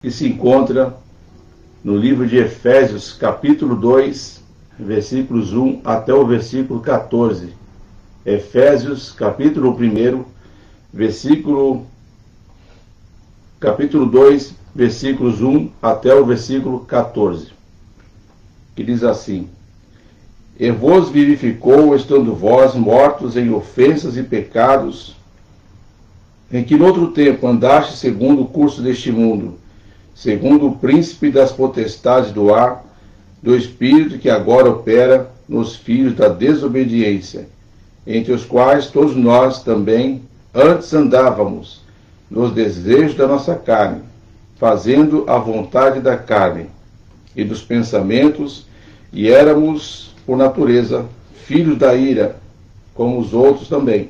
que se encontra no livro de Efésios, capítulo 2, versículos 1 até o versículo 14. Efésios, capítulo 1, capítulo 2, versículos 1 até o versículo 14, que diz assim: E vos vivificou, estando vós mortos em ofensas e pecados, em que noutro tempo andaste segundo o curso deste mundo, segundo o príncipe das potestades do ar, do espírito que agora opera nos filhos da desobediência, entre os quais todos nós também antes andávamos, nos desejos da nossa carne, fazendo a vontade da carne e dos pensamentos, e éramos, por natureza, filhos da ira, como os outros também.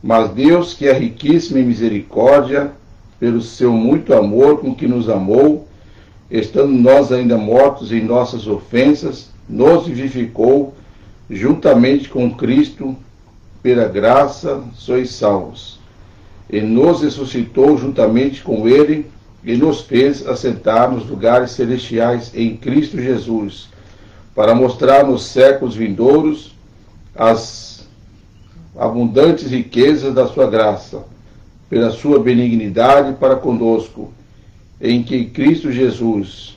Mas Deus, que é riquíssimo em misericórdia, pelo seu muito amor com que nos amou, estando nós ainda mortos em nossas ofensas, nos vivificou juntamente com Cristo, pela graça sois salvos. E nos ressuscitou juntamente com Ele, e nos fez assentar nos lugares celestiais em Cristo Jesus, para mostrar nos séculos vindouros as abundantes riquezas da sua graça, pela sua benignidade para conosco, em que Cristo Jesus,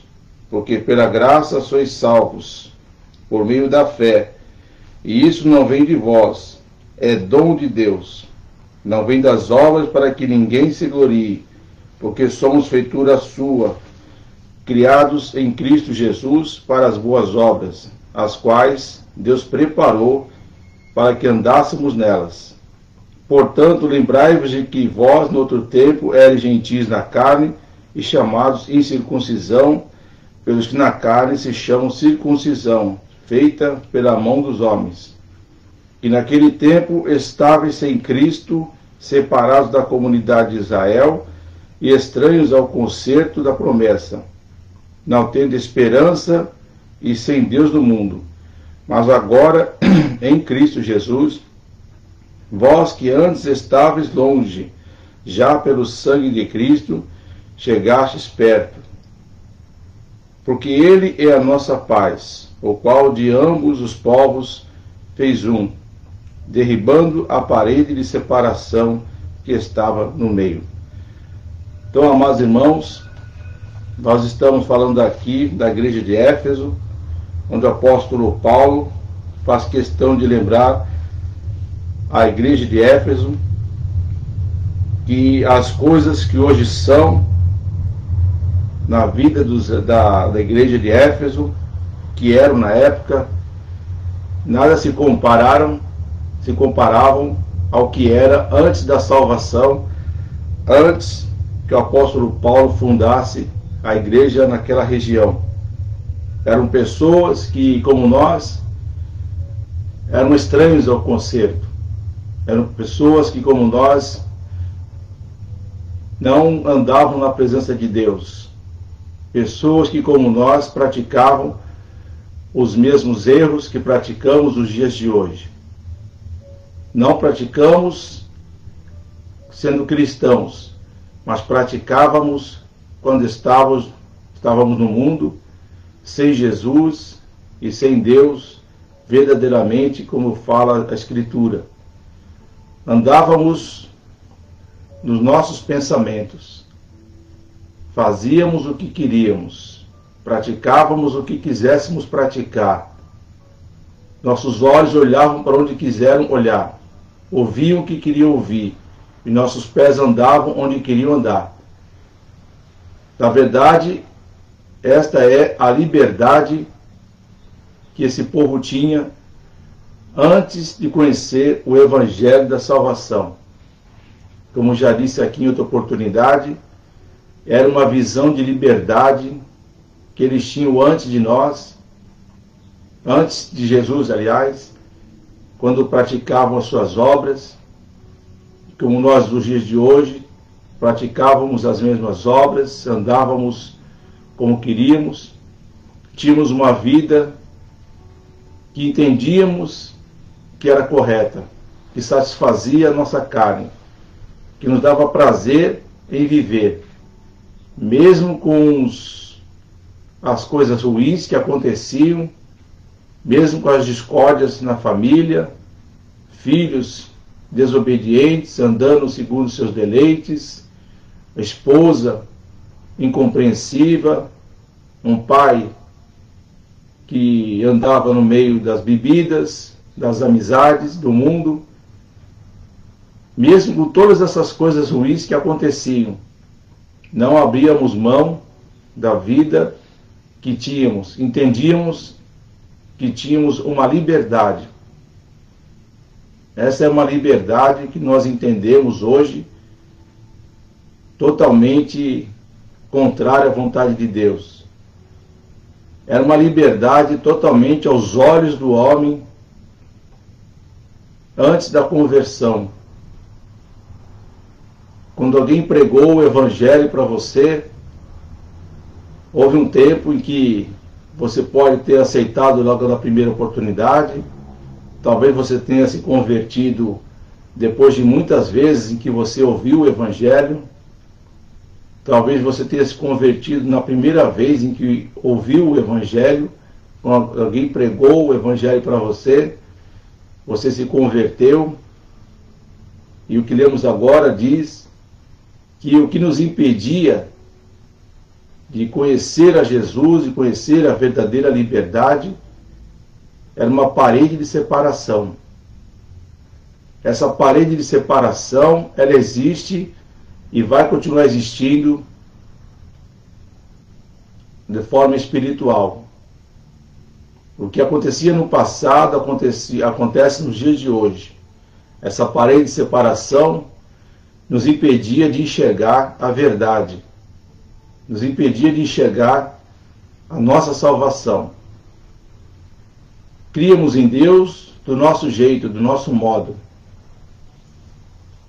porque pela graça sois salvos, por meio da fé, e isso não vem de vós, é dom de Deus, não vem das obras para que ninguém se glorie, porque somos feitura sua, criados em Cristo Jesus para as boas obras, as quais Deus preparou para que andássemos nelas. Portanto, lembrai-vos de que vós, no outro tempo, eres gentis na carne e chamados incircuncisão, pelos que na carne se chamam circuncisão, feita pela mão dos homens. E naquele tempo estáveis sem Cristo, separados da comunidade de Israel e estranhos ao concerto da promessa, não tendo esperança e sem Deus no mundo. Mas agora, em Cristo Jesus, vós que antes estáveis longe, já pelo sangue de Cristo, chegastes perto. Porque Ele é a nossa paz, o qual de ambos os povos fez um, derribando a parede de separação que estava no meio. Então, amados irmãos, nós estamos falando aqui da igreja de Éfeso, onde o apóstolo Paulo faz questão de lembrar a igreja de Éfeso que as coisas que hoje são na vida da igreja de Éfeso, que eram na época, nada se comparavam ao que era antes da salvação, antes que o apóstolo Paulo fundasse a igreja naquela região. Eram pessoas que, como nós, eram estranhos ao concerto. Eram pessoas que, como nós, não andavam na presença de Deus. Pessoas que, como nós, praticavam os mesmos erros que praticamos nos dias de hoje. Não praticamos sendo cristãos, mas praticávamos quando estávamos no mundo, sem Jesus e sem Deus, verdadeiramente, como fala a Escritura. Andávamos nos nossos pensamentos, fazíamos o que queríamos, praticávamos o que quiséssemos praticar. Nossos olhos olhavam para onde quiseram olhar, ouviam o que queriam ouvir, e nossos pés andavam onde queriam andar. Na verdade, esta é a liberdade que esse povo tinha antes de conhecer o Evangelho da salvação. Como já disse aqui em outra oportunidade, era uma visão de liberdade que eles tinham antes de nós, antes de Jesus, aliás, quando praticavam as suas obras, como nós nos dias de hoje, praticávamos as mesmas obras, andávamos como queríamos, tínhamos uma vida que entendíamos que era correta, que satisfazia a nossa carne, que nos dava prazer em viver. mesmo com as coisas ruins que aconteciam, mesmo com as discórdias na família, filhos desobedientes, andando segundo seus deleites, esposa incompreensiva, um pai que andava no meio das bebidas, das amizades, do mundo. Mesmo com todas essas coisas ruins que aconteciam, não abríamos mão da vida que tínhamos, entendíamos que tínhamos uma liberdade. Essa é uma liberdade que nós entendemos hoje totalmente contrária à vontade de Deus. Era uma liberdade totalmente aos olhos do homem antes da conversão. Quando alguém pregou o Evangelho para você, houve um tempo em que você pode ter aceitado logo na primeira oportunidade, talvez você tenha se convertido depois de muitas vezes em que você ouviu o Evangelho, talvez você tenha se convertido na primeira vez em que ouviu o Evangelho, quando alguém pregou o Evangelho para você, você se converteu, e o que lemos agora diz que o que nos impedia de conhecer a Jesus e conhecer a verdadeira liberdade era uma parede de separação. Essa parede de separação, ela existe e vai continuar existindo de forma espiritual. O que acontecia no passado acontece nos dias de hoje. Essa parede de separação nos impedia de enxergar a verdade, nos impedia de enxergar a nossa salvação. Críamos em Deus do nosso jeito, do nosso modo.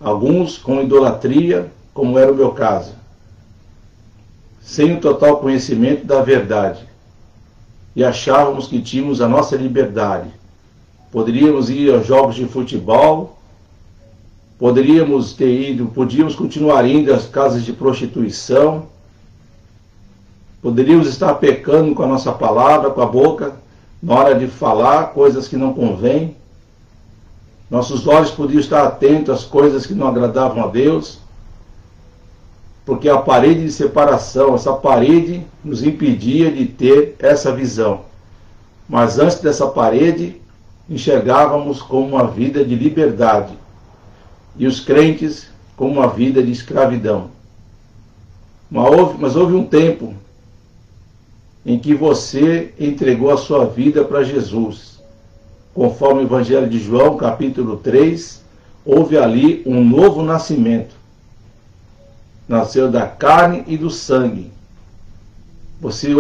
Alguns com idolatria, como era o meu caso, sem o total conhecimento da verdade, e achávamos que tínhamos a nossa liberdade. Poderíamos ir aos jogos de futebol, podíamos continuar indo às casas de prostituição, poderíamos estar pecando com a nossa palavra, com a boca, na hora de falar coisas que não convêm. Nossos olhos podiam estar atentos às coisas que não agradavam a Deus, porque a parede de separação, essa parede nos impedia de ter essa visão. Mas antes dessa parede, enxergávamos como uma vida de liberdade, e os crentes como uma vida de escravidão. Mas houve um tempo em que você entregou a sua vida para Jesus. Conforme o Evangelho de João, capítulo 3, houve ali um novo nascimento. Nasceu da carne e do sangue. Você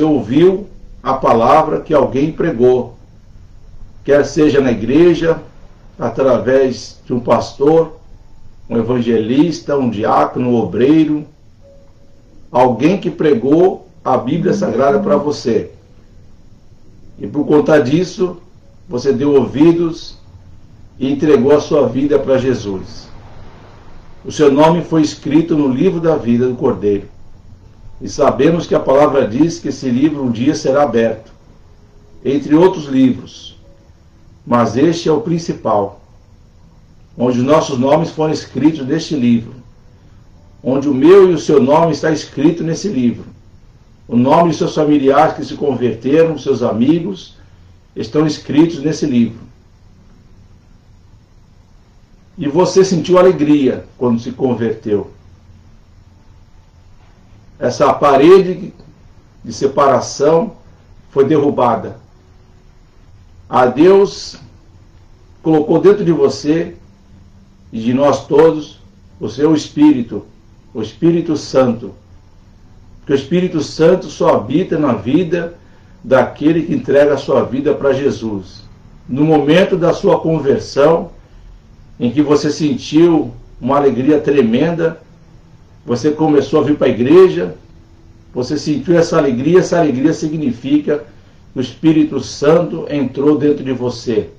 ouviu a palavra que alguém pregou, quer seja na igreja, através de um pastor, um evangelista, um diácono, um obreiro, alguém que pregou a Bíblia Sagrada para você. E por conta disso, você deu ouvidos e entregou a sua vida para Jesus. O seu nome foi escrito no livro da vida do Cordeiro. E sabemos que a palavra diz que esse livro um dia será aberto, entre outros livros. Mas este é o principal, onde os nossos nomes foram escritos neste livro, onde o meu e o seu nome está escrito nesse livro. O nome de seus familiares que se converteram, seus amigos, estão escritos nesse livro. E você sentiu alegria quando se converteu. Essa parede de separação foi derrubada. A Deus colocou dentro de você e de nós todos o seu Espírito, o Espírito Santo. Porque o Espírito Santo só habita na vida daquele que entrega a sua vida para Jesus. No momento da sua conversão, em que você sentiu uma alegria tremenda, você começou a vir para a igreja, você sentiu essa alegria significa que o Espírito Santo entrou dentro de você.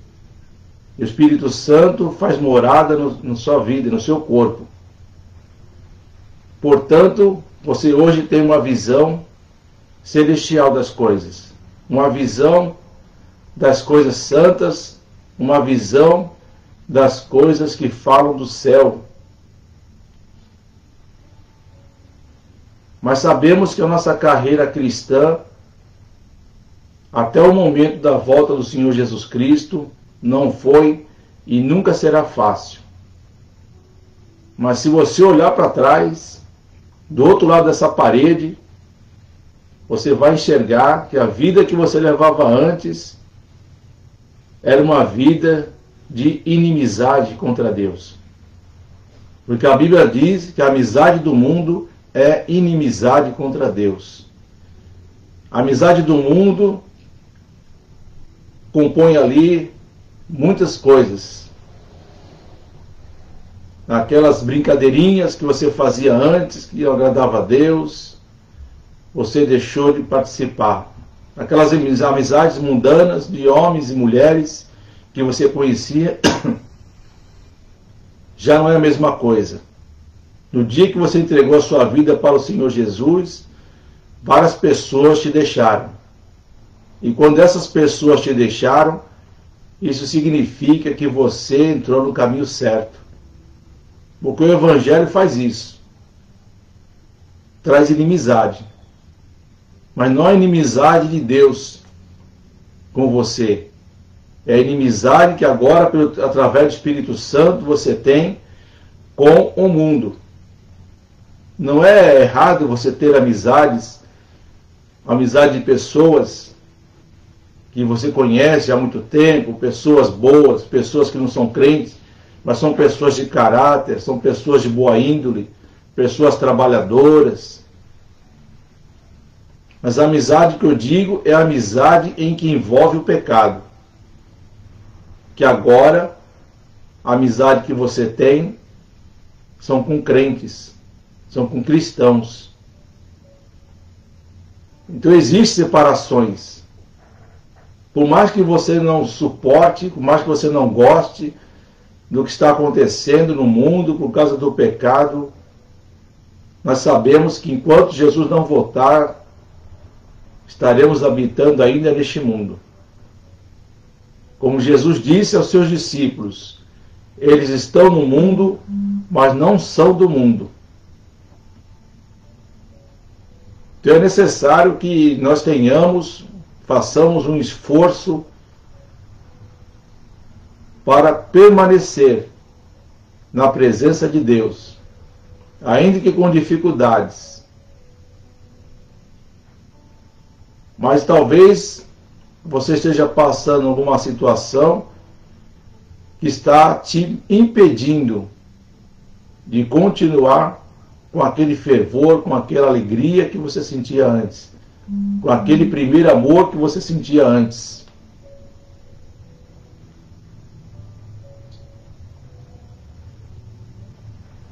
E o Espírito Santo faz morada na sua vida, no seu corpo. Portanto, você hoje tem uma visão celestial das coisas, uma visão das coisas santas, uma visão das coisas que falam do céu. Mas sabemos que a nossa carreira cristã, até o momento da volta do Senhor Jesus Cristo, não foi e nunca será fácil. Mas se você olhar para trás, do outro lado dessa parede, você vai enxergar que a vida que você levava antes era uma vida de inimizade contra Deus. Porque a Bíblia diz que a amizade do mundo é inimizade contra Deus. A amizade do mundo compõe ali muitas coisas. Aquelas brincadeirinhas que você fazia antes, que agradava a Deus, você deixou de participar. Aquelas amizades mundanas de homens e mulheres que você conhecia, já não é a mesma coisa. No dia que você entregou a sua vida para o Senhor Jesus, várias pessoas te deixaram. E quando essas pessoas te deixaram, isso significa que você entrou no caminho certo. Porque o Evangelho faz isso. Traz inimizade. Mas não é inimizade de Deus com você. É a inimizade que agora, através do Espírito Santo, você tem com o mundo. Não é errado você ter amizade de pessoas que você conhece há muito tempo, pessoas boas, pessoas que não são crentes, mas são pessoas de caráter, são pessoas de boa índole, pessoas trabalhadoras. Mas a amizade que eu digo é a amizade em que envolve o pecado. Que agora, a amizade que você tem são com crentes, são com cristãos. Então existem separações. Por mais que você não suporte, por mais que você não goste do que está acontecendo no mundo por causa do pecado, nós sabemos que enquanto Jesus não voltar, estaremos habitando ainda neste mundo. Como Jesus disse aos seus discípulos, eles estão no mundo, mas não são do mundo. Então é necessário que nós façamos um esforço para permanecer na presença de Deus, ainda que com dificuldades. Mas talvez você esteja passando alguma situação que está te impedindo de continuar com aquele fervor, com aquela alegria que você sentia antes, com aquele primeiro amor que você sentia antes.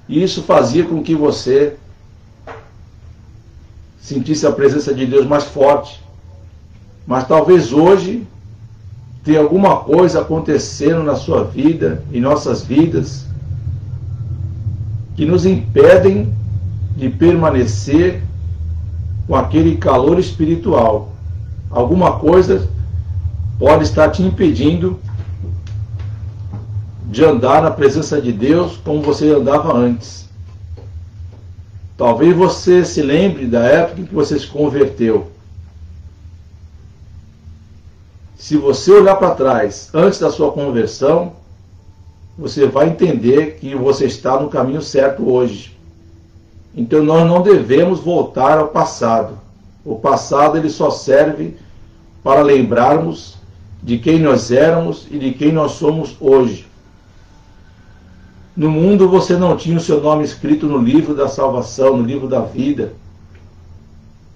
E isso fazia com que você sentisse a presença de Deus mais forte. Mas talvez hoje tenha alguma coisa acontecendo na sua vida, em nossas vidas, que nos impedem de permanecer com aquele calor espiritual. Alguma coisa pode estar te impedindo de andar na presença de Deus como você andava antes. Talvez você se lembre da época em que você se converteu. Se você olhar para trás antes da sua conversão, você vai entender que você está no caminho certo hoje. Então nós não devemos voltar ao passado. O passado ele só serve para lembrarmos de quem nós éramos e de quem nós somos hoje. No mundo você não tinha o seu nome escrito no livro da salvação, no livro da vida.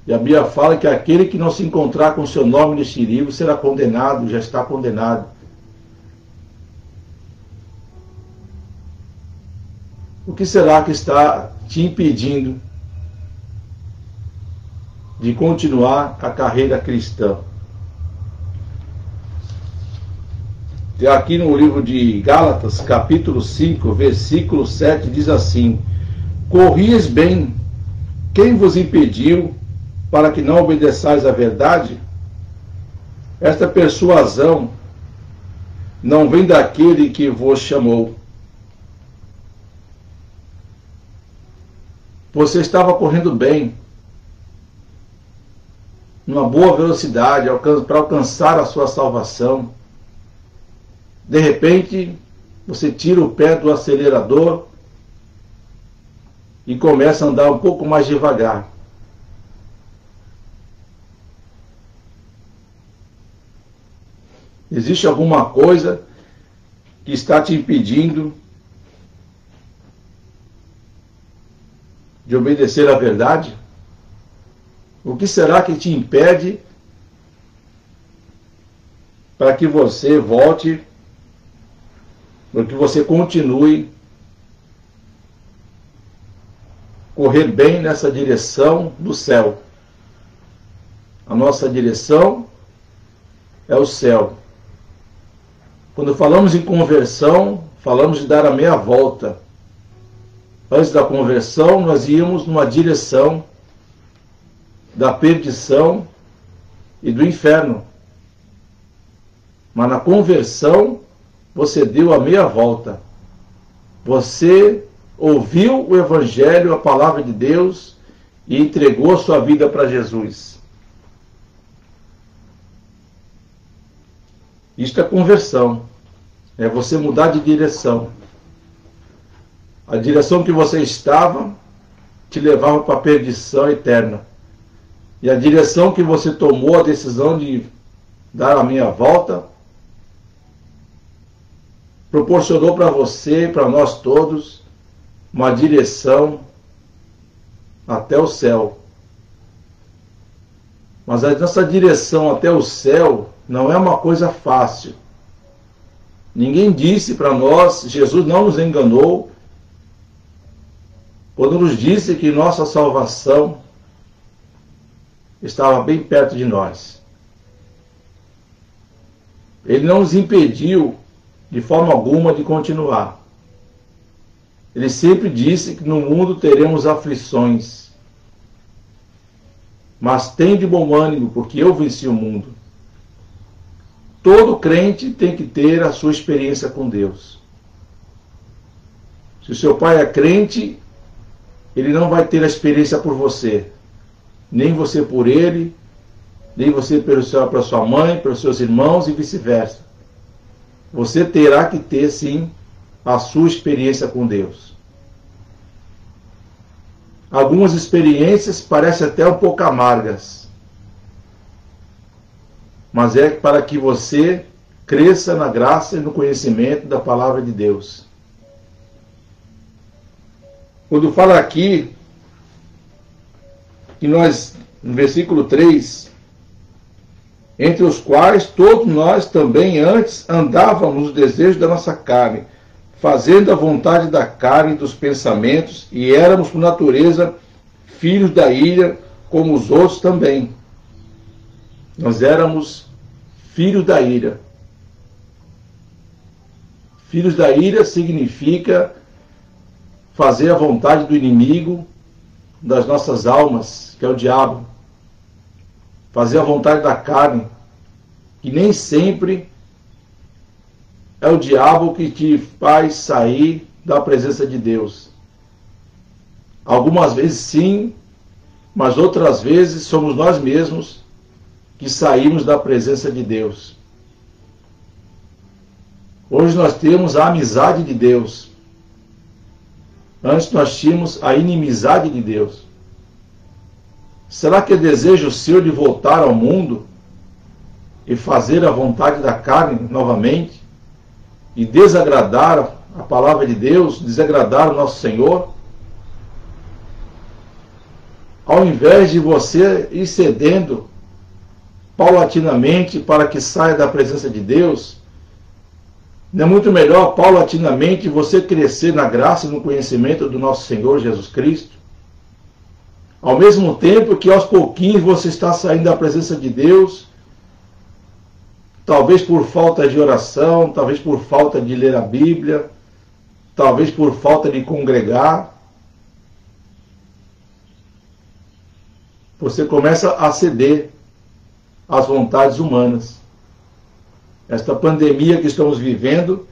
E a Bíblia fala que aquele que não se encontrar com o seu nome neste livro será condenado, já está condenado. O que será que está te impedindo de continuar a carreira cristã? Aqui no livro de Gálatas, capítulo 5, versículo 7, diz assim: corrias bem Quem vos impediu para que não obedeçais à verdade? Esta persuasão não vem daquele que vos chamou. Você estava correndo bem, numa boa velocidade, para alcançar a sua salvação. De repente, você tira o pé do acelerador e começa a andar um pouco mais devagar. Existe alguma coisa que está te impedindo de obedecer à verdade? O que será que te impede para que você volte, para que você continue correr bem nessa direção do céu? A nossa direção é o céu. Quando falamos em conversão, falamos de dar a meia volta. Antes da conversão, nós íamos numa direção da perdição e do inferno. Mas na conversão, você deu a meia volta. Você ouviu o Evangelho, a palavra de Deus, e entregou a sua vida para Jesus. Isto é conversão. É você mudar de direção. A direção que você estava te levava para a perdição eterna. E a direção que você tomou a decisão de dar a meia volta proporcionou para você e para nós todos uma direção até o céu. Mas a nossa direção até o céu não é uma coisa fácil. Ninguém disse para nós, Jesus não nos enganou, quando nos disse que nossa salvação estava bem perto de nós. Ele não nos impediu de forma alguma de continuar. Ele sempre disse que no mundo teremos aflições. Mas tem de bom ânimo, porque eu venci o mundo. Todo crente tem que ter a sua experiência com Deus. Se o seu pai é crente, ele não vai ter a experiência por você. Nem você por ele, nem você pela sua mãe, pelos seus irmãos e vice-versa. Você terá que ter, sim, a sua experiência com Deus. Algumas experiências parecem até um pouco amargas, mas é para que você cresça na graça e no conhecimento da palavra de Deus. Quando fala aqui, que nós, no versículo 3, entre os quais todos nós também antes andávamos nos desejos da nossa carne, fazendo a vontade da carne e dos pensamentos, e éramos por natureza filhos da ira, como os outros também. Nós éramos filhos da ira. Filhos da ira significa fazer a vontade do inimigo das nossas almas, que é o diabo. Fazer a vontade da carne, que nem sempre é o diabo que te faz sair da presença de Deus. Algumas vezes sim, mas outras vezes somos nós mesmos que saímos da presença de Deus. Hoje nós temos a amizade de Deus. Antes nós tínhamos a inimizade de Deus. Será que é desejo seu de voltar ao mundo e fazer a vontade da carne novamente? E desagradar a palavra de Deus, desagradar o nosso Senhor? Ao invés de você ir cedendo paulatinamente para que saia da presença de Deus, não é muito melhor paulatinamente você crescer na graça e no conhecimento do nosso Senhor Jesus Cristo? Ao mesmo tempo que aos pouquinhos você está saindo da presença de Deus, talvez por falta de oração, talvez por falta de ler a Bíblia, talvez por falta de congregar. você começa a ceder às vontades humanas. Esta pandemia que estamos vivendo,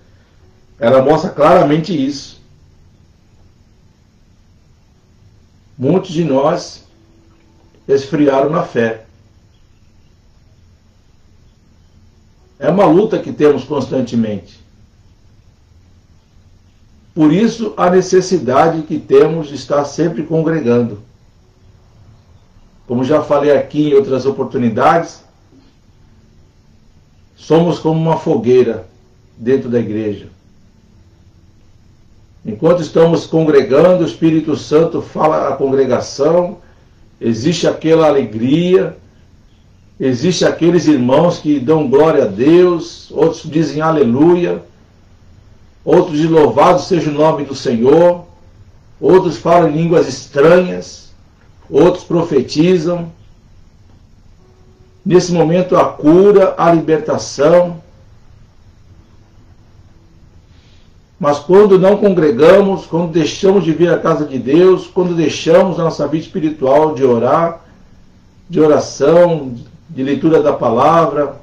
ela mostra claramente isso. Muitos de nós esfriaram na fé. É uma luta que temos constantemente. Por isso, a necessidade que temos de estar sempre congregando. Como já falei aqui em outras oportunidades, somos como uma fogueira dentro da igreja. Enquanto estamos congregando, o Espírito Santo fala à congregação, existe aquela alegria, existe aqueles irmãos que dão glória a Deus, outros dizem aleluia, outros dizem louvado seja o nome do Senhor, outros falam em línguas estranhas, outros profetizam. Nesse momento a cura, a libertação. Mas quando não congregamos, quando deixamos de vir à casa de Deus, quando deixamos a nossa vida espiritual de orar, de oração, de leitura da palavra,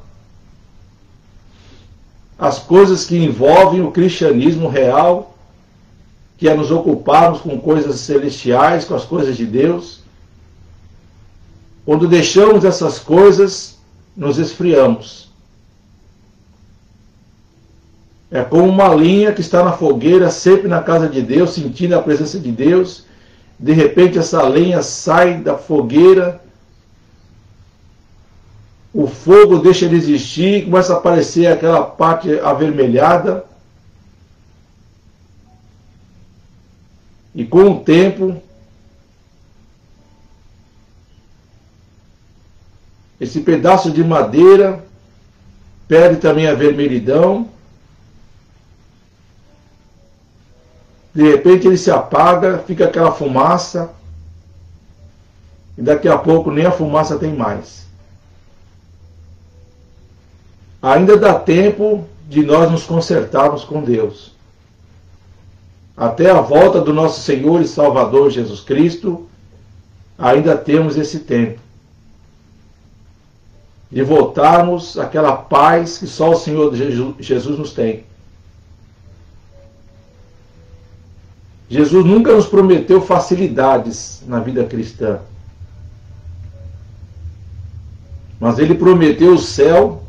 as coisas que envolvem o cristianismo real, que é nos ocuparmos com coisas celestiais, com as coisas de Deus, quando deixamos essas coisas, nos esfriamos. É como uma linha que está na fogueira, sempre na casa de Deus, sentindo a presença de Deus. De repente essa lenha sai da fogueira, o fogo deixa de existir, começa a aparecer aquela parte avermelhada. E com o tempo, esse pedaço de madeira perde também a vermelhidão. De repente ele se apaga, fica aquela fumaça, e daqui a pouco nem a fumaça tem mais. Ainda dá tempo de nós nos consertarmos com Deus. Até a volta do nosso Senhor e Salvador Jesus Cristo, ainda temos esse tempo de voltarmos àquela paz que só o Senhor Jesus nos tem. Jesus nunca nos prometeu facilidades na vida cristã. Mas Ele prometeu o céu,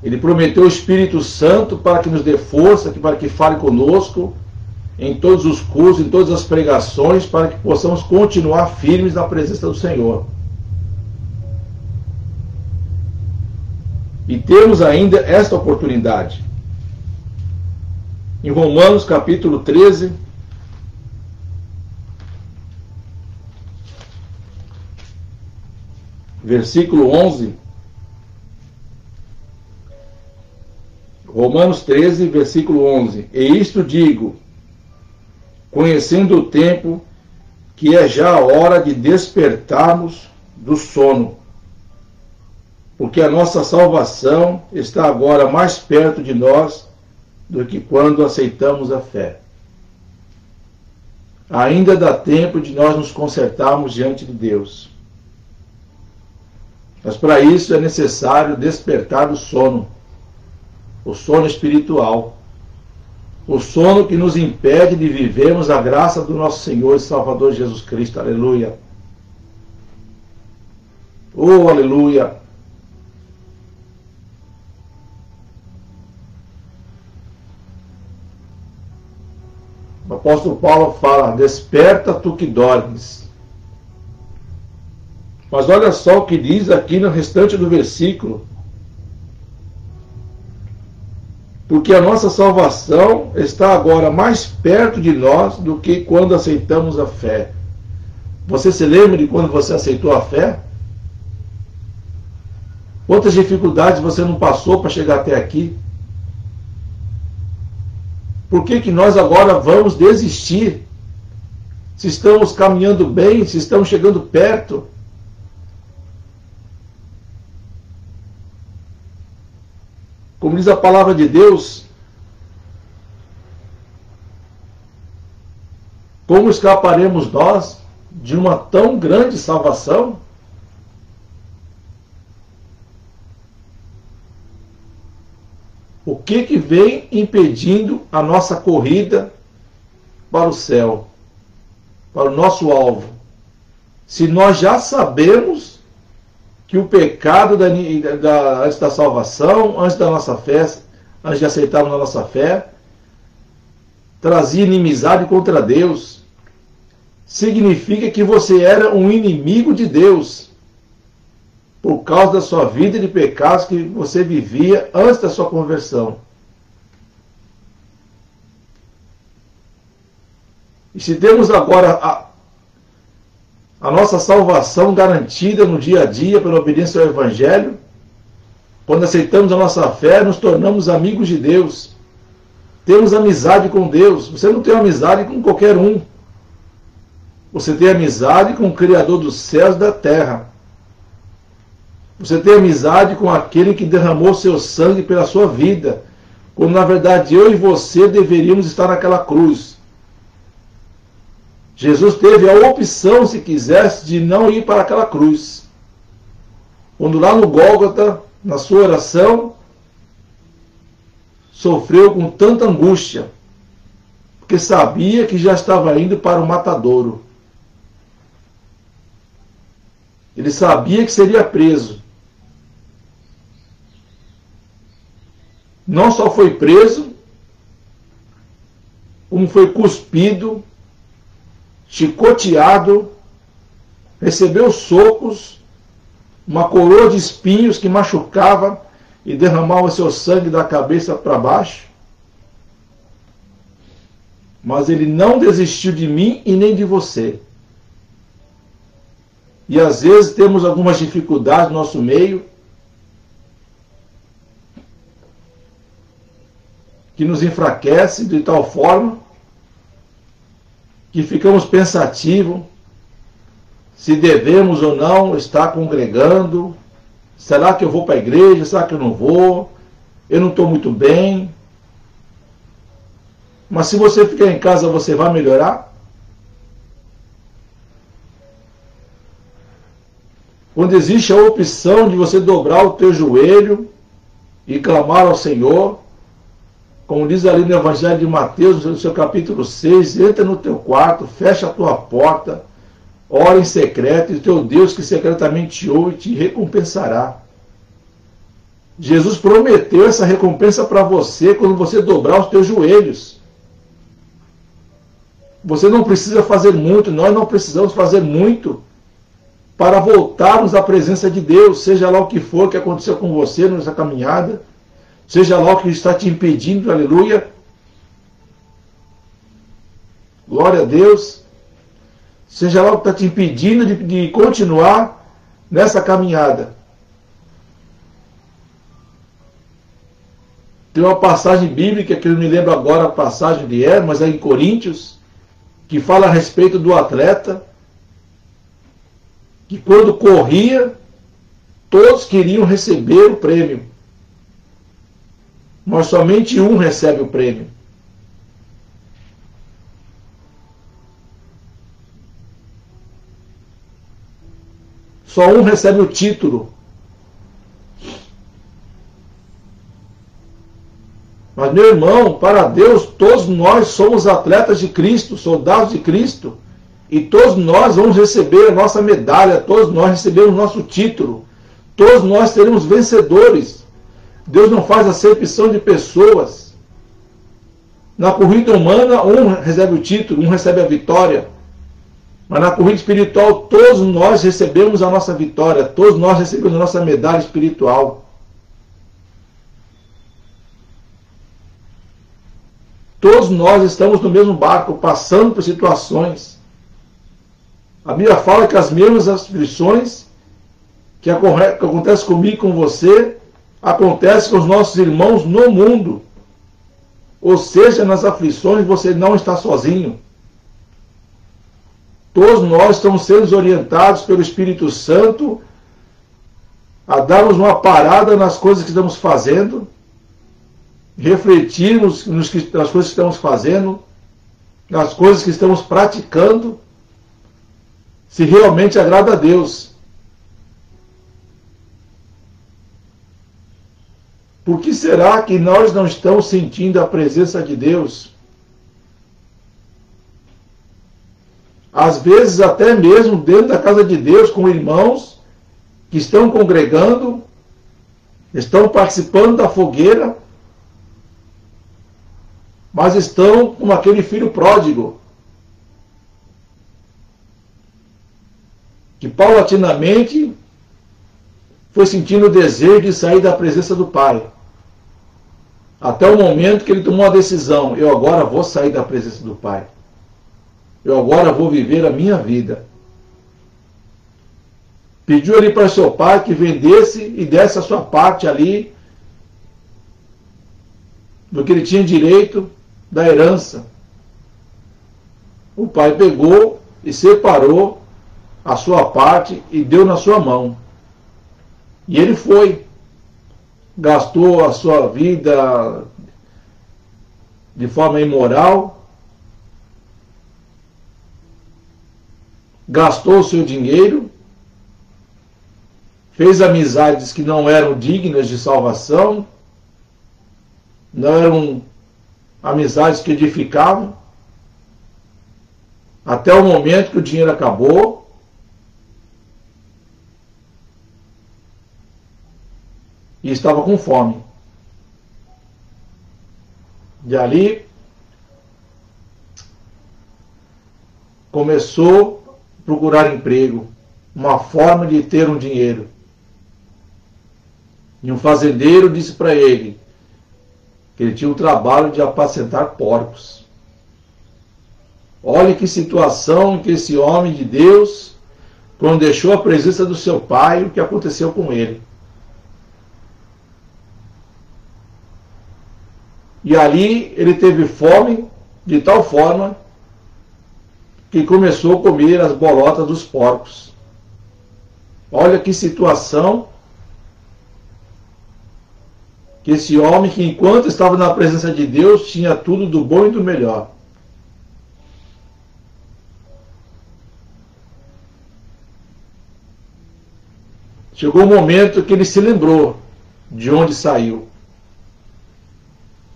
Ele prometeu o Espírito Santo para que nos dê força, para que fale conosco em todos os cursos, em todas as pregações, para que possamos continuar firmes na presença do Senhor. E temos ainda esta oportunidade. Em Romanos capítulo 13, versículo 11. Romanos 13, versículo 11. E isto digo, conhecendo o tempo, que é já a hora de despertarmos do sono, porque a nossa salvação está agora mais perto de nós do que quando aceitamos a fé. Ainda dá tempo de nós nos consertarmos diante de Deus. Mas para isso é necessário despertar do sono, o sono espiritual, o sono que nos impede de vivermos a graça do nosso Senhor e Salvador Jesus Cristo. Aleluia! Oh, aleluia! O apóstolo Paulo fala, desperta tu que dormes. Mas olha só o que diz aqui no restante do versículo. Porque a nossa salvação está agora mais perto de nós do que quando aceitamos a fé. Você se lembra de quando você aceitou a fé? Quantas dificuldades você não passou para chegar até aqui? Por que nós agora vamos desistir? Se estamos caminhando bem, se estamos chegando perto. Como diz a palavra de Deus, como escaparemos nós de uma tão grande salvação? O que vem impedindo a nossa corrida para o céu, para o nosso alvo? Se nós já sabemos que o pecado antes da salvação, antes da nossa fé, antes de aceitarmos a nossa fé, trazia inimizade contra Deus, significa que você era um inimigo de Deus, por causa da sua vida de pecados que você vivia antes da sua conversão. E se temos agora a nossa salvação garantida no dia a dia pela obediência ao Evangelho, quando aceitamos a nossa fé, nos tornamos amigos de Deus. Temos amizade com Deus. Você não tem amizade com qualquer um. Você tem amizade com o Criador dos céus e da terra. Você tem amizade com aquele que derramou seu sangue pela sua vida, quando na verdade eu e você deveríamos estar naquela cruz. Jesus teve a opção, se quisesse, de não ir para aquela cruz. Quando lá no Gólgota, na sua oração, sofreu com tanta angústia, porque sabia que já estava indo para o matadouro. Ele sabia que seria preso. Não só foi preso, como foi cuspido, chicoteado, recebeu socos, uma coroa de espinhos que machucava e derramava seu sangue da cabeça para baixo. Mas ele não desistiu de mim e nem de você. E às vezes temos algumas dificuldades no nosso meio, que nos enfraquece de tal forma que ficamos pensativos se devemos ou não estar congregando. Será que eu vou para a igreja? Será que eu não vou? Eu não estou muito bem. Mas se você ficar em casa, você vai melhorar? Quando existe a opção de você dobrar o teu joelho e clamar ao Senhor, como diz ali no Evangelho de Mateus, no seu capítulo 6, entra no teu quarto, fecha a tua porta, ora em secreto, e o teu Deus que secretamente te ouve te recompensará. Jesus prometeu essa recompensa para você quando você dobrar os teus joelhos. Você não precisa fazer muito, nós não precisamos fazer muito para voltarmos à presença de Deus, seja lá o que for que aconteceu com você nessa caminhada, seja lá o que está te impedindo, aleluia. Glória a Deus. Seja lá o que está te impedindo de continuar nessa caminhada. Tem uma passagem bíblica que eu não me lembro agora a passagem de mas é em Coríntios, que fala a respeito do atleta, que quando corria, todos queriam receber o prêmio, mas somente um recebe o prêmio. Só um recebe o título. Mas, meu irmão, para Deus, todos nós somos atletas de Cristo, soldados de Cristo, e todos nós vamos receber a nossa medalha, todos nós recebemos o nosso título, todos nós seremos vencedores. Deus não faz acepção de pessoas. Na corrida humana, um recebe o título, um recebe a vitória. Mas na corrida espiritual, todos nós recebemos a nossa vitória, todos nós recebemos a nossa medalha espiritual. Todos nós estamos no mesmo barco, passando por situações. A Bíblia fala que as mesmas aflições que acontecem comigo e com você, acontecem com os nossos irmãos no mundo. Ou seja, nas aflições você não está sozinho. Todos nós estamos sendo orientados pelo Espírito Santo a darmos uma parada nas coisas que estamos fazendo, refletirmos nas coisas que estamos fazendo, nas coisas que estamos praticando, se realmente agrada a Deus. Por que será que nós não estamos sentindo a presença de Deus? Às vezes até mesmo dentro da casa de Deus, com irmãos que estão congregando, estão participando da fogueira, mas estão como aquele filho pródigo, que paulatinamente foi sentindo o desejo de sair da presença do Pai. Até o momento que ele tomou a decisão: eu agora vou sair da presença do Pai. Eu agora vou viver a minha vida. Pediu ali para seu pai que vendesse e desse a sua parte ali do que ele tinha direito da herança. O pai pegou e separou a sua parte e deu na sua mão. E ele foi. Gastou a sua vida de forma imoral. Gastou o seu dinheiro. Fez amizades que não eram dignas de salvação. Não eram amizades que edificavam. Até o momento que o dinheiro acabou. E estava com fome. E ali começou a procurar emprego, uma forma de ter um dinheiro. E um fazendeiro disse para ele que ele tinha o trabalho de apacentar porcos. Olha que situação que esse homem de Deus, quando deixou a presença do seu pai, o que aconteceu com ele. E ali ele teve fome de tal forma que começou a comer as bolotas dos porcos. Olha que situação que esse homem, que enquanto estava na presença de Deus, tinha tudo do bom e do melhor. Chegou um momento que ele se lembrou de onde saiu.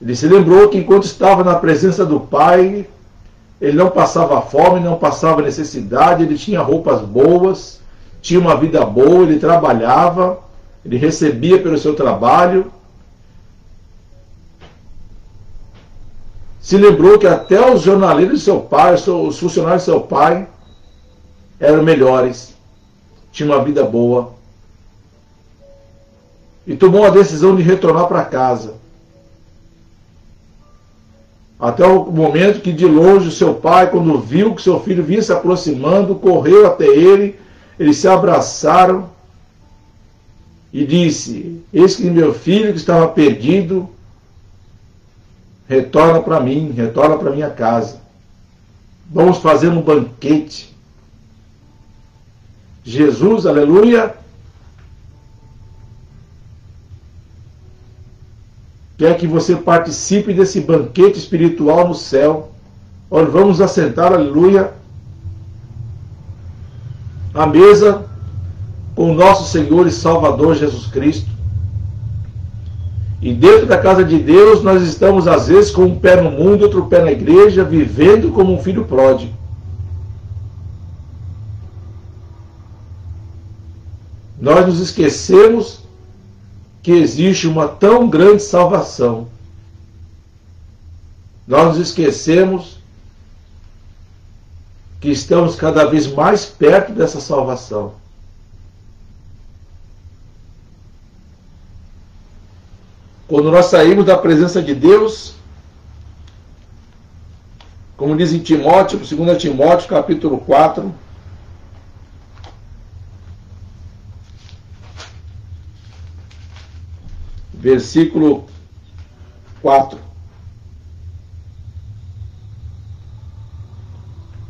Ele se lembrou que enquanto estava na presença do Pai, ele não passava fome, não passava necessidade, ele tinha roupas boas, tinha uma vida boa, ele trabalhava, ele recebia pelo seu trabalho. Se lembrou que até os jornaleiros de seu pai, os funcionários de seu pai, eram melhores, tinham uma vida boa. E tomou a decisão de retornar para casa. Até o momento que de longe o seu pai, quando viu que seu filho vinha se aproximando, correu até ele, eles se abraçaram e disse: eis que meu filho que estava perdido, retorna para mim, retorna para minha casa. Vamos fazer um banquete. Jesus, aleluia, quer que você participe desse banquete espiritual no céu. Olha, vamos assentar, aleluia, à mesa com o nosso Senhor e Salvador Jesus Cristo. E dentro da casa de Deus nós estamos às vezes com um pé no mundo e outro pé na igreja, vivendo como um filho pródigo. Nós nos esquecemos que existe uma tão grande salvação. Nós nos esquecemos que estamos cada vez mais perto dessa salvação. Quando nós saímos da presença de Deus, como diz em Timóteo, 2 Timóteo, capítulo 4, versículo 4.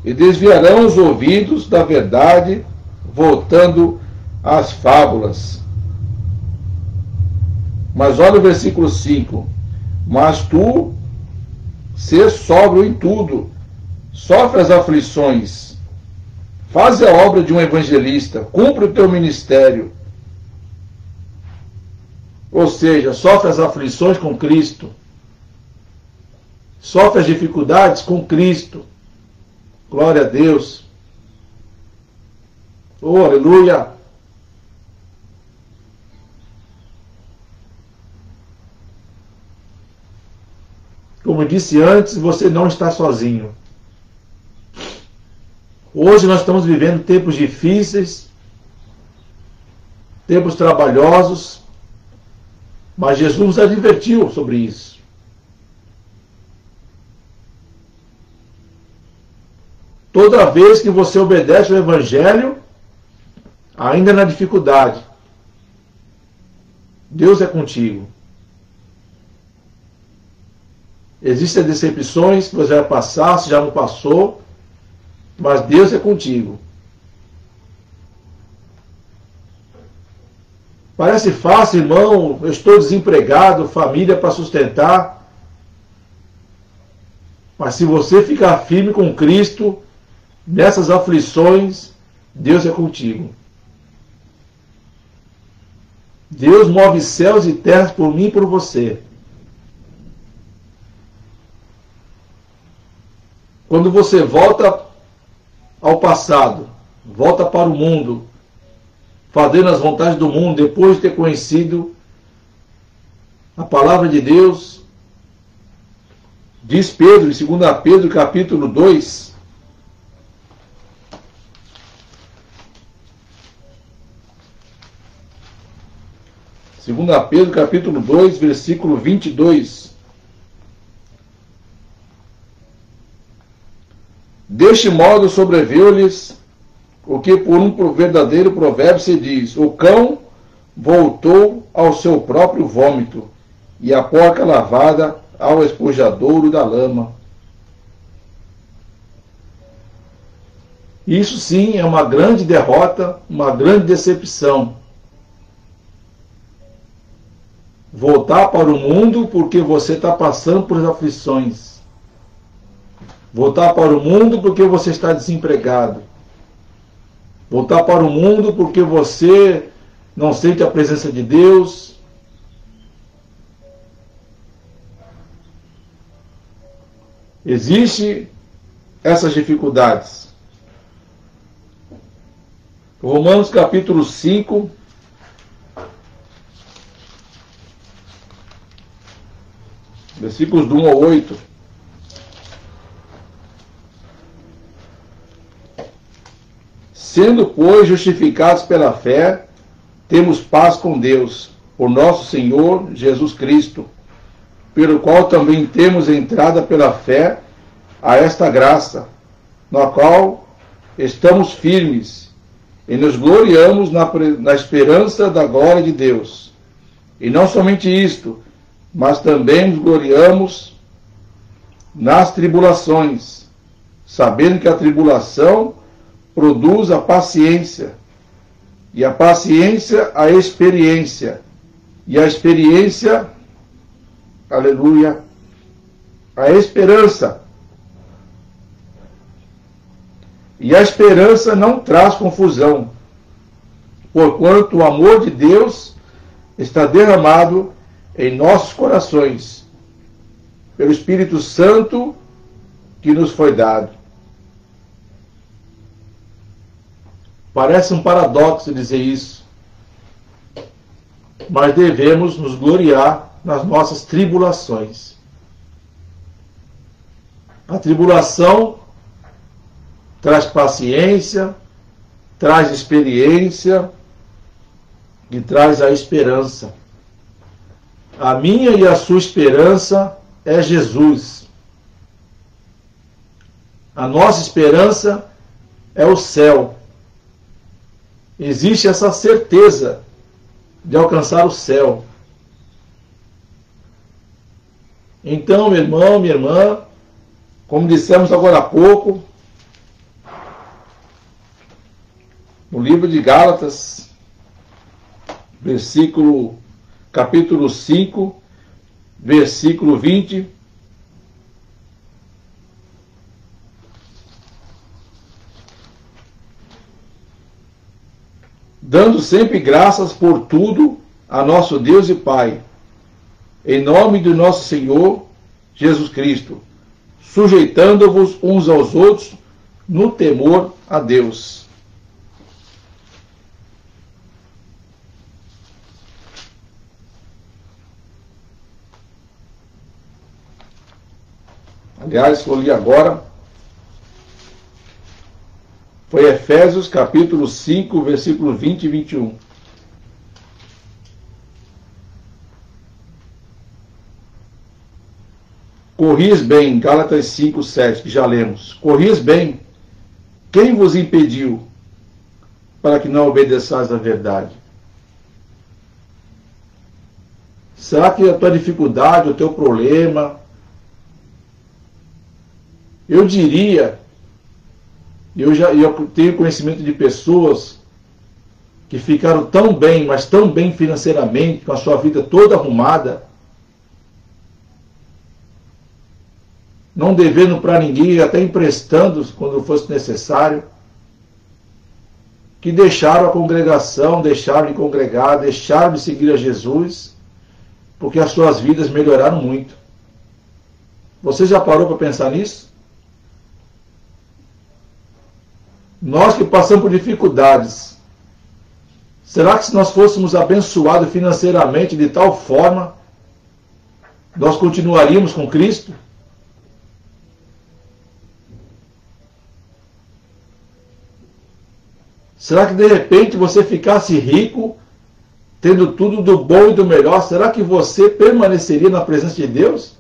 E desviarão os ouvidos da verdade, voltando às fábulas. Mas olha o versículo 5. Mas tu, sê sóbrio em tudo, sofre as aflições, Faz a obra de um evangelista, cumpre o teu ministério. Ou seja, sofre as aflições com Cristo. Sofre as dificuldades com Cristo. Glória a Deus. Oh, aleluia. Como eu disse antes, você não está sozinho. Hoje nós estamos vivendo tempos difíceis, tempos trabalhosos, mas Jesus nos advertiu sobre isso. Toda vez que você obedece ao Evangelho, ainda na dificuldade, Deus é contigo. Existem decepções que você vai passar, se já não passou, mas Deus é contigo. Parece fácil, irmão, eu estou desempregado, família para sustentar. Mas se você ficar firme com Cristo, nessas aflições, Deus é contigo. Deus move céus e terras por mim e por você. Quando você volta ao passado, volta para o mundo, fazendo as vontades do mundo, depois de ter conhecido a palavra de Deus, diz Pedro, em 2 Pedro, capítulo 2, Pedro, capítulo 2, versículo 22. Deste modo sobreveio-lhes o que por um verdadeiro provérbio se diz: o cão voltou ao seu próprio vômito, e a porca lavada ao espojadouro da lama. Isso sim é uma grande derrota, uma grande decepção. Voltar para o mundo porque você está passando por aflições. Voltar para o mundo porque você está desempregado. Voltar para o mundo porque você não sente a presença de Deus. Existem essas dificuldades. Romanos capítulo 5, versículos do 1 ao 8. Sendo, pois, justificados pela fé, temos paz com Deus, por nosso Senhor Jesus Cristo, pelo qual também temos entrada pela fé a esta graça, na qual estamos firmes e nos gloriamos na esperança da glória de Deus. E não somente isto, mas também nos gloriamos nas tribulações, sabendo que a tribulação produz a paciência, e a paciência a experiência, e a experiência, aleluia, a esperança. E a esperança não traz confusão, porquanto o amor de Deus está derramado em nossos corações, pelo Espírito Santo que nos foi dado. Parece um paradoxo dizer isso, mas devemos nos gloriar nas nossas tribulações. A tribulação traz paciência, traz experiência e traz a esperança. A minha e a sua esperança é Jesus. A nossa esperança é o céu. Existe essa certeza de alcançar o céu. Então, meu irmão, minha irmã, como dissemos agora há pouco, no livro de Gálatas, capítulo 5, versículo 20, dando sempre graças por tudo a nosso Deus e Pai, em nome do nosso Senhor Jesus Cristo, sujeitando-vos uns aos outros no temor a Deus. Aliás, eu li agora, foi Efésios capítulo 5, versículo 20 e 21. Corris bem, Gálatas 5, 7, que já lemos. Corris bem, quem vos impediu para que não obedeçais à verdade? Será que a tua dificuldade, o teu problema, eu diria, eu tenho conhecimento de pessoas que ficaram tão bem, mas tão bem financeiramente, com a sua vida toda arrumada, não devendo para ninguém, até emprestando quando fosse necessário, que deixaram a congregação, deixaram de congregar, deixaram de seguir a Jesus, porque as suas vidas melhoraram muito. Você já parou para pensar nisso? Nós que passamos por dificuldades, será que se nós fôssemos abençoados financeiramente de tal forma, nós continuaríamos com Cristo? Será que de repente você ficasse rico, tendo tudo do bom e do melhor, será que você permaneceria na presença de Deus?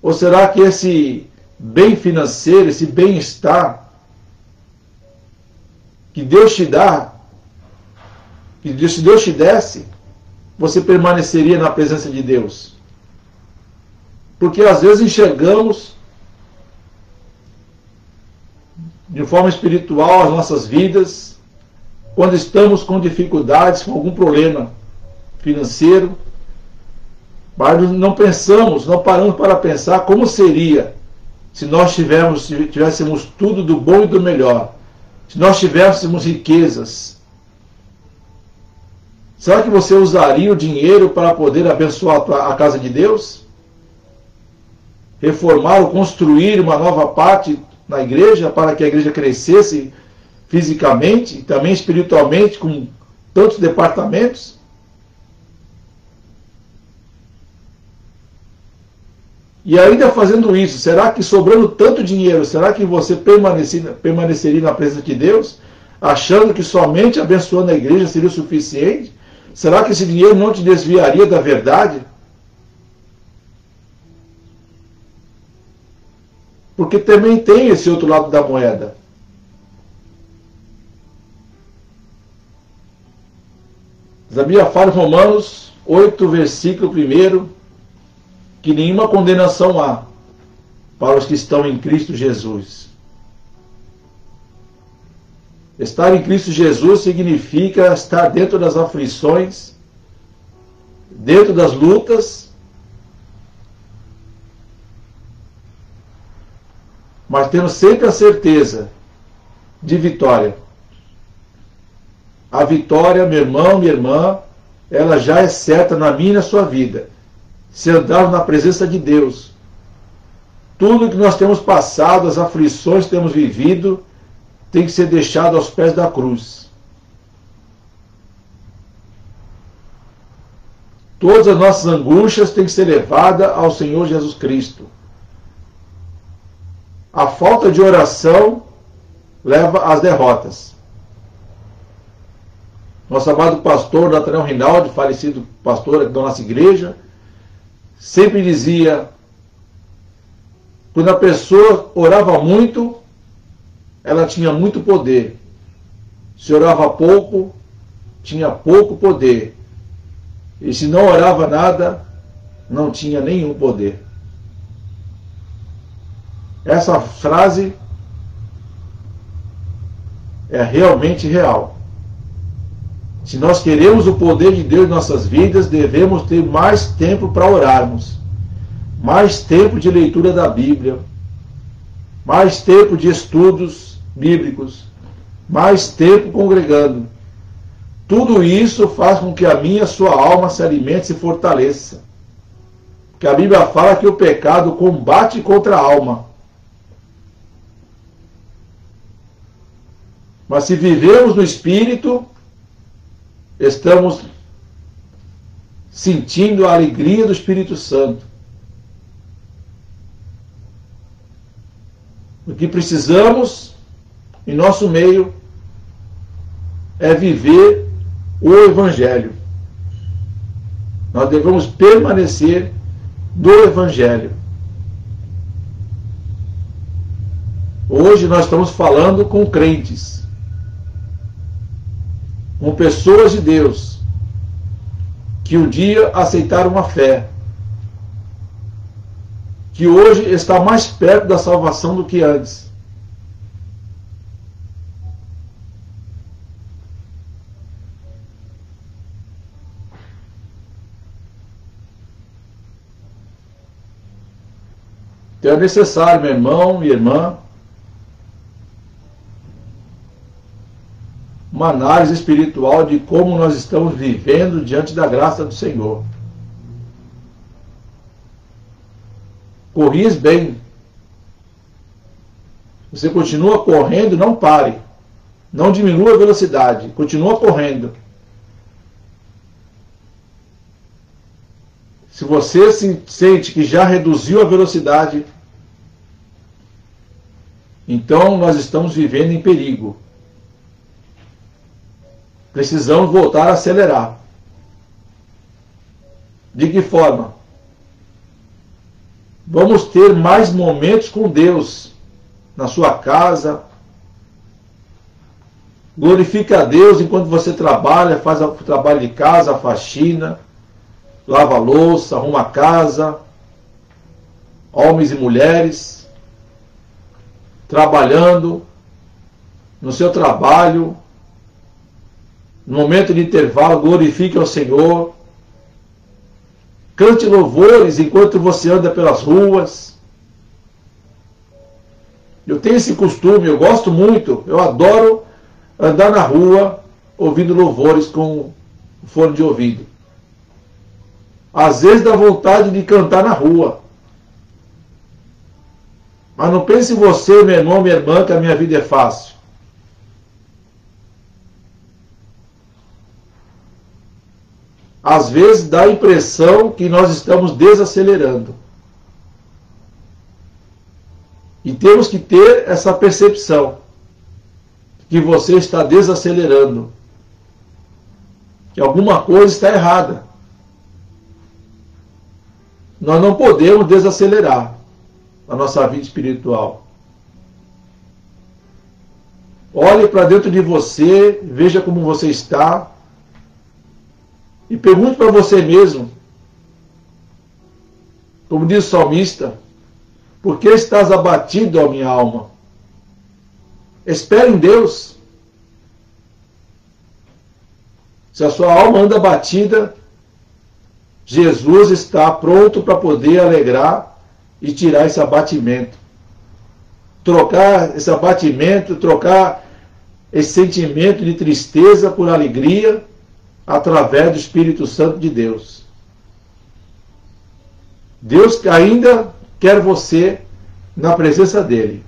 Ou será que esse bem financeiro, esse bem-estar que Deus te dá, que se Deus te desse, você permaneceria na presença de Deus? Porque às vezes enxergamos de forma espiritual as nossas vidas, quando estamos com dificuldades, com algum problema financeiro, mas não pensamos, não paramos para pensar como seria se nós tivéssemos tudo do bom e do melhor, se nós tivéssemos riquezas. Será que você usaria o dinheiro para poder abençoar a casa de Deus? Reformar ou construir uma nova parte na igreja, para que a igreja crescesse fisicamente e também espiritualmente, com tantos departamentos? E ainda fazendo isso, será que sobrando tanto dinheiro, será que você permaneceria na presença de Deus, achando que somente abençoando a igreja seria o suficiente? Será que esse dinheiro não te desviaria da verdade? Porque também tem esse outro lado da moeda. A Bíblia fala em Romanos 8, versículo 1, que nenhuma condenação há para os que estão em Cristo Jesus. Estar em Cristo Jesus significa estar dentro das aflições, dentro das lutas, mas tendo sempre a certeza de vitória. A vitória, meu irmão, minha irmã, ela já é certa na minha e na sua vida. Se andarmos na presença de Deus, tudo que nós temos passado, as aflições que temos vivido, tem que ser deixado aos pés da cruz. Todas as nossas angústias têm que ser levadas ao Senhor Jesus Cristo. A falta de oração leva às derrotas. Nosso amado pastor Nathanael Rinaldi, falecido pastor aqui da nossa igreja, sempre dizia, quando a pessoa orava muito, ela tinha muito poder. Se orava pouco, tinha pouco poder. E se não orava nada, não tinha nenhum poder. Essa frase é realmente real. Se nós queremos o poder de Deus em nossas vidas, devemos ter mais tempo para orarmos, mais tempo de leitura da Bíblia, mais tempo de estudos bíblicos, mais tempo congregando. Tudo isso faz com que a minha, a sua alma se alimente e se fortaleça. Porque a Bíblia fala que o pecado combate contra a alma. Mas se vivemos no Espírito, estamos sentindo a alegria do Espírito Santo. O que precisamos em nosso meio é viver o Evangelho. Nós devemos permanecer no Evangelho. Hoje nós estamos falando com crentes, com pessoas de Deus, que um dia aceitaram a fé, que hoje está mais perto da salvação do que antes. Então é necessário, meu irmão e irmã, uma análise espiritual de como nós estamos vivendo diante da graça do Senhor. Corris bem. Você continua correndo, não pare. Não diminua a velocidade. Continua correndo. Se você sente que já reduziu a velocidade, então nós estamos vivendo em perigo. Precisamos voltar a acelerar. De que forma? Vamos ter mais momentos com Deus na sua casa. Glorifica a Deus enquanto você trabalha, faz o trabalho de casa, a faxina, lava a louça, arruma a casa. Homens e mulheres trabalhando no seu trabalho. No momento de intervalo, glorifique ao Senhor. Cante louvores enquanto você anda pelas ruas. Eu tenho esse costume, eu gosto muito, eu adoro andar na rua ouvindo louvores com fone de ouvido. Às vezes dá vontade de cantar na rua. Mas não pense você, meu irmão, minha irmã, que a minha vida é fácil. Às vezes dá a impressão que nós estamos desacelerando. E temos que ter essa percepção que você está desacelerando, que alguma coisa está errada. Nós não podemos desacelerar a nossa vida espiritual. Olhe para dentro de você, veja como você está. E pergunte para você mesmo, como diz o salmista, por que estás abatido, ó minha alma? Espere em Deus. Se a sua alma anda abatida, Jesus está pronto para poder alegrar e tirar esse abatimento. Trocar esse abatimento, trocar esse sentimento de tristeza por alegria, através do Espírito Santo de Deus. Deus ainda quer você na presença dEle.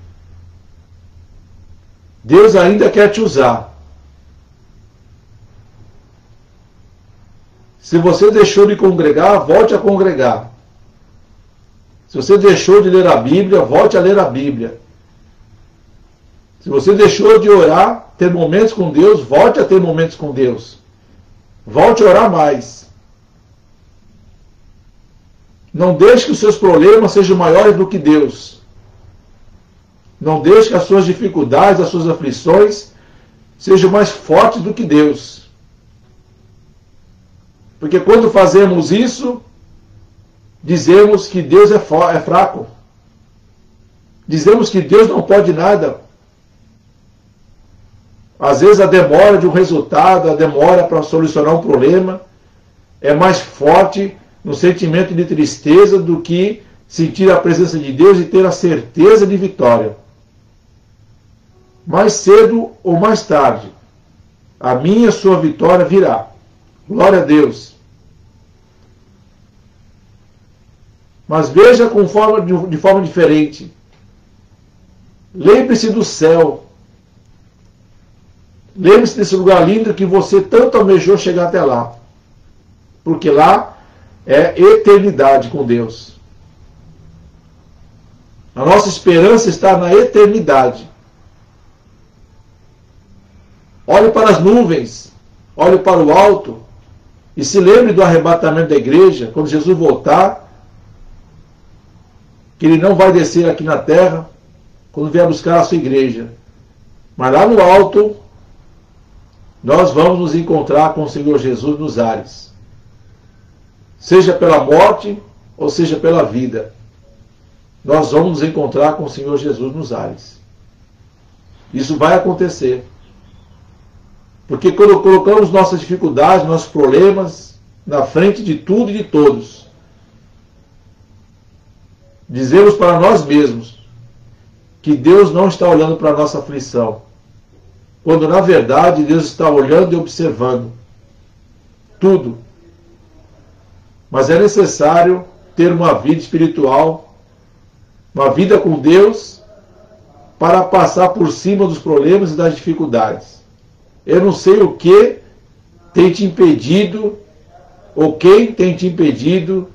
Deus ainda quer te usar. Se você deixou de congregar, volte a congregar. Se você deixou de ler a Bíblia, volte a ler a Bíblia. Se você deixou de orar, ter momentos com Deus, volte a ter momentos com Deus. Volte a orar mais. Não deixe que os seus problemas sejam maiores do que Deus. Não deixe que as suas dificuldades, as suas aflições sejam mais fortes do que Deus. Porque quando fazemos isso, dizemos que Deus é fraco. Dizemos que Deus não pode nada. Às vezes a demora de um resultado, a demora para solucionar um problema é mais forte no sentimento de tristeza do que sentir a presença de Deus e ter a certeza de vitória. mais cedo ou mais tarde, a minha e a sua vitória virá. Glória a Deus. Mas veja de forma diferente. Lembre-se do céu. Lembre-se desse lugar lindo que você tanto almejou chegar até lá. Porque lá é eternidade com Deus. A nossa esperança está na eternidade. Olhe para as nuvens, olhe para o alto e se lembre do arrebatamento da igreja, quando Jesus voltar, que ele não vai descer aqui na terra quando vier buscar a sua igreja. Mas lá no alto, nós vamos nos encontrar com o Senhor Jesus nos ares. Seja pela morte ou seja pela vida. Nós vamos nos encontrar com o Senhor Jesus nos ares. Isso vai acontecer. Porque quando colocamos nossas dificuldades, nossos problemas na frente de tudo e de todos, dizemos para nós mesmos que Deus não está olhando para a nossa aflição, quando na verdade Deus está olhando e observando tudo. Mas é necessário ter uma vida espiritual, uma vida com Deus, para passar por cima dos problemas e das dificuldades. Eu não sei o que tem te impedido, ou quem tem te impedido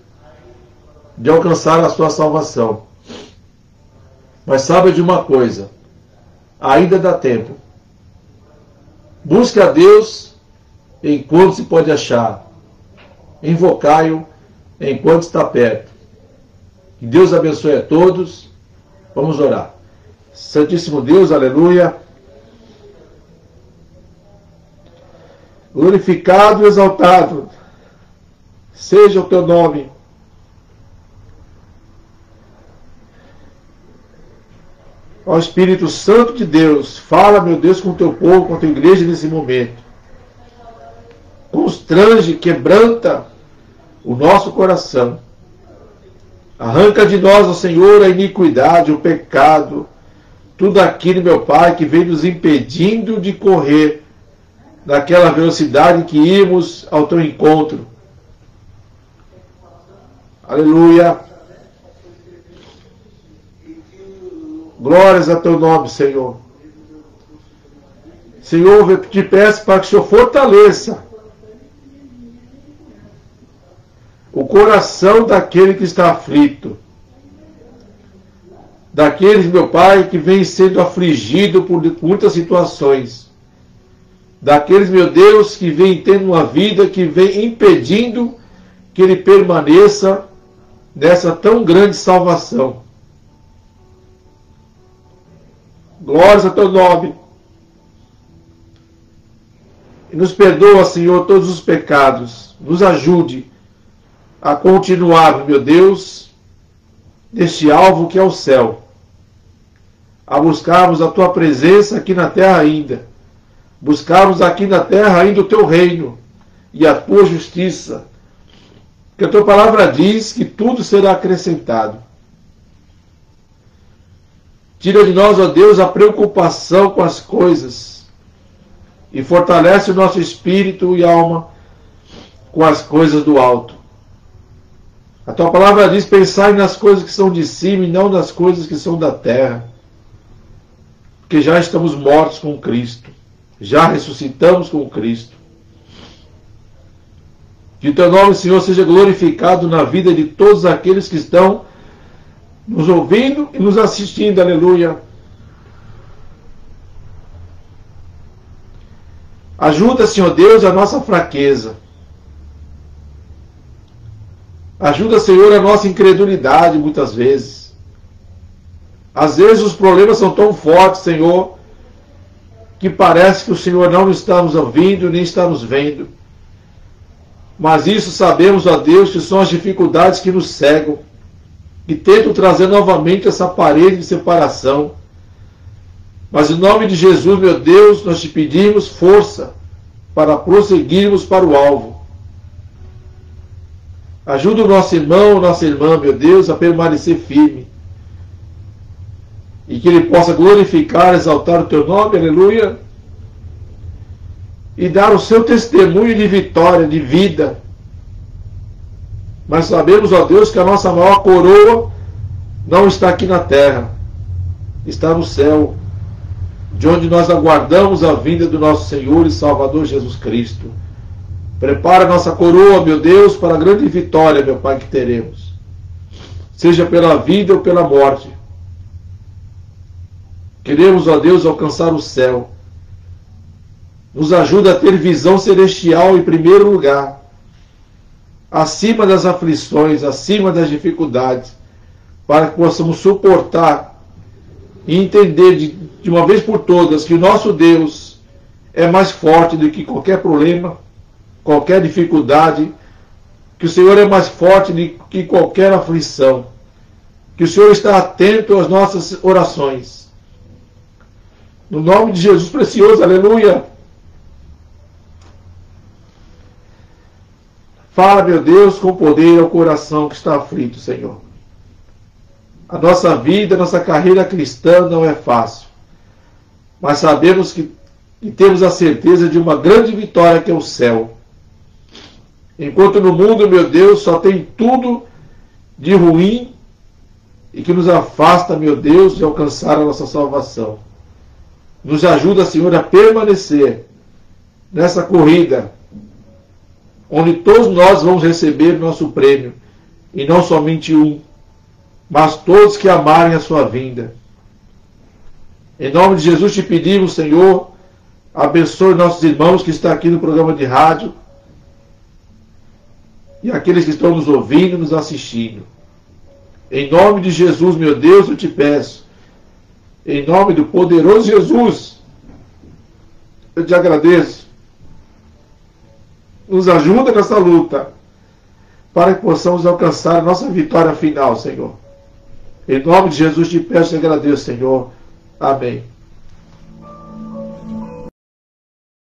de alcançar a sua salvação. Mas saiba de uma coisa, ainda dá tempo. Busque a Deus enquanto se pode achar. Invocai-o enquanto está perto. Que Deus abençoe a todos. Vamos orar. Santíssimo Deus, aleluia. Glorificado e exaltado seja o teu nome. Ó Espírito Santo de Deus, fala, meu Deus, com o teu povo, com a tua igreja nesse momento. Constrange, quebranta o nosso coração. Arranca de nós, ó Senhor, a iniquidade, o pecado, tudo aquilo, meu Pai, que vem nos impedindo de correr naquela velocidade que íamos ao teu encontro. Aleluia. Glórias a teu nome, Senhor. Senhor, eu te peço para que o Senhor fortaleça o coração daquele que está aflito. Daqueles, meu Pai, que vem sendo afligido por muitas situações. Daqueles, meu Deus, que vem tendo uma vida que vem impedindo que ele permaneça nessa tão grande salvação. Glórias a teu nome. E nos perdoa, Senhor, todos os pecados. Nos ajude a continuar, meu Deus, neste alvo que é o céu. A buscarmos a tua presença aqui na terra ainda. Buscarmos aqui na terra ainda o teu reino e a tua justiça. Porque a tua palavra diz que tudo será acrescentado. Tira de nós, ó Deus, a preocupação com as coisas e fortalece o nosso espírito e alma com as coisas do alto. A tua palavra diz: pensai nas coisas que são de cima e não nas coisas que são da terra. Porque já estamos mortos com Cristo. Já ressuscitamos com Cristo. Que o teu nome, Senhor, seja glorificado na vida de todos aqueles que estão nos ouvindo e nos assistindo. Aleluia. Ajuda, Senhor Deus, a nossa fraqueza. Ajuda, Senhor, a nossa incredulidade muitas vezes. Às vezes os problemas são tão fortes, Senhor, que parece que o Senhor não está nos ouvindo nem está nos vendo. Mas isso sabemos, ó Deus, que são as dificuldades que nos cegam, que tentam trazer novamente essa parede de separação. Mas em nome de Jesus, meu Deus, nós te pedimos força para prosseguirmos para o alvo. Ajuda o nosso irmão, nossa irmã, meu Deus, a permanecer firme. e que ele possa glorificar, exaltar o teu nome, aleluia, e dar o seu testemunho de vitória, de vida. Mas sabemos, ó Deus, que a nossa maior coroa não está aqui na terra, está no céu, de onde nós aguardamos a vinda do nosso Senhor e Salvador Jesus Cristo. Prepara a nossa coroa, meu Deus, para a grande vitória, meu Pai, que teremos, seja pela vida ou pela morte. Queremos, ó Deus, alcançar o céu. Nos ajuda a ter visão celestial em primeiro lugar, acima das aflições, acima das dificuldades, para que possamos suportar e entender de uma vez por todas que o nosso Deus é mais forte do que qualquer problema, qualquer dificuldade, que o Senhor é mais forte do que qualquer aflição, que o Senhor está atento às nossas orações. No nome de Jesus precioso, aleluia. Fala, meu Deus, com poder ao coração que está aflito, Senhor. A nossa vida, a nossa carreira cristã não é fácil, mas sabemos que temos a certeza de uma grande vitória que é o céu. Enquanto no mundo, meu Deus, só tem tudo de ruim e que nos afasta, meu Deus, de alcançar a nossa salvação. Nos ajuda, Senhor, a permanecer nessa corrida, onde todos nós vamos receber nosso prêmio, e não somente um, mas todos que amarem a sua vinda. Em nome de Jesus te pedimos, Senhor, abençoe nossos irmãos que estão aqui no programa de rádio, e aqueles que estão nos ouvindo, nos assistindo. Em nome de Jesus, meu Deus, eu te peço, em nome do poderoso Jesus, eu te agradeço. Nos ajuda nessa luta, para que possamos alcançar a nossa vitória final, Senhor. Em nome de Jesus te peço e agradeço, Senhor. Amém.